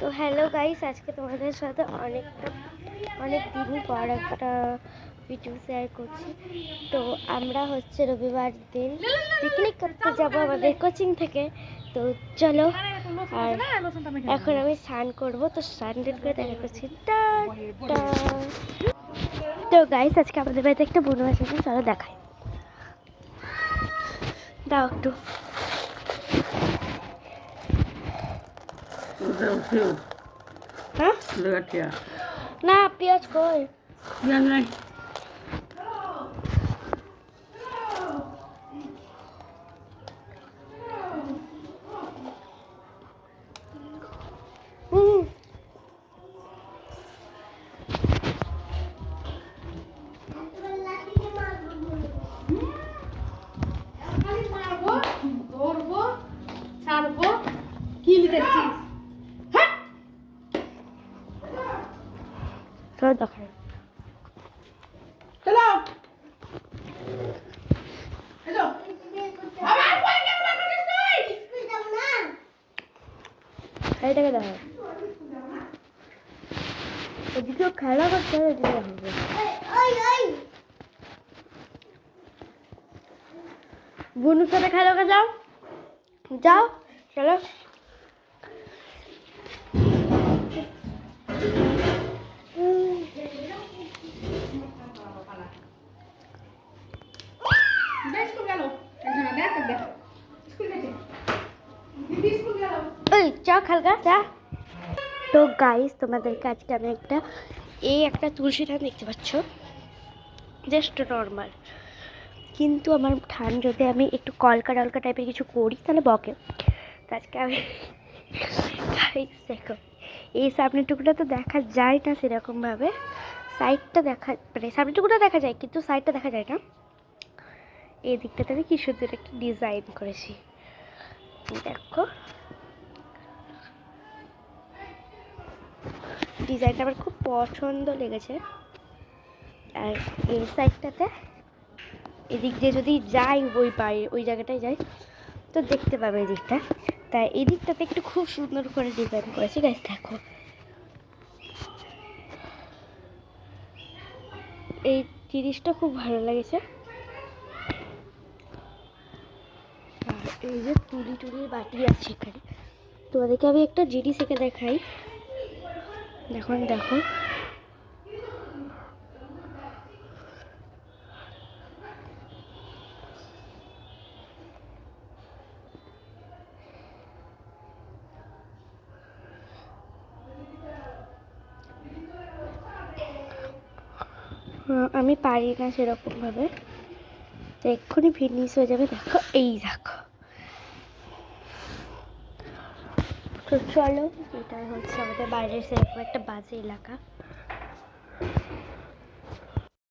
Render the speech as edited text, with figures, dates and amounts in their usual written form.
তো hello guys, আজকে তোমাদের সাথে অনেক দিন পর একটা ভিডিও শেয়ার করছি। তো আমরা হচ্ছে রবিবার দিন পিকনিক করতে যাবো আমাদের কোচিং থেকে। তো চলো, আর এখন আমি স্নান করবো, তো স্নান করে দেখা করছি। তো গাইস, আজকে আমাদের বাড়িতে একটা বোন আছে, চলো দেখাই, দাও একটু। হ্যাঁ না, পেঁয়াজ কই? পেঁয়াজ নাই। কি লিখেছিস? চলো দেখাই, চলো। এটাকে দেখো, এদিকেও খেলা করতে হবে, এদিকে হবে। বুনুর সাথে খেলা করে যাও, যাও, চলো। চা খালগা চা। তো গাইস, তোমাদেরকে আজকে আমি একটা তুলসী ধান দেখতে পাচ্ছ, জাস্ট নর্মাল, কিন্তু আমার ধান যদি আমি একটু কলকা টলকা টাইপের কিছু করি তাহলে বকে। তো আজকে আমি দেখো, এই সামনের টুকুটা তো দেখা যায় না সেরকমভাবে, সাইডটা দেখা, মানে সামনের টুকুটা দেখা যায় কিন্তু সাইডটা দেখা যায় না। এই দিকটাতে আমি কি সুন্দর একটা ডিজাইন করেছি, দেখো ডিজাইনটা আমার খুব পছন্দ লেগেছে। আর এই সাইডটাতে এদিক দিয়ে যদি যাই, ওই জায়গাটায় যাই তো দেখতে পাবে এই দিকটা। তাই এই দিকটাতে একটু খুব সুন্দর করে ডিজাইন করেছি গাইস, দেখো। এই জিনিসটা খুব ভালো লেগেছে। আর এই যে টুলির বাটি আছে এখানে, তোমাদেরকে আমি একটা জিনিস এঁকে দেখাই, দেখো। আমি পারি না সেরকমভাবে, তো এক্ষুনি ফিনিশ হয়ে যাবে, দেখো এই দেখো। তো চলো, এটাই হচ্ছে আমাদের বাইরের সেরকম একটা বাজে এলাকা।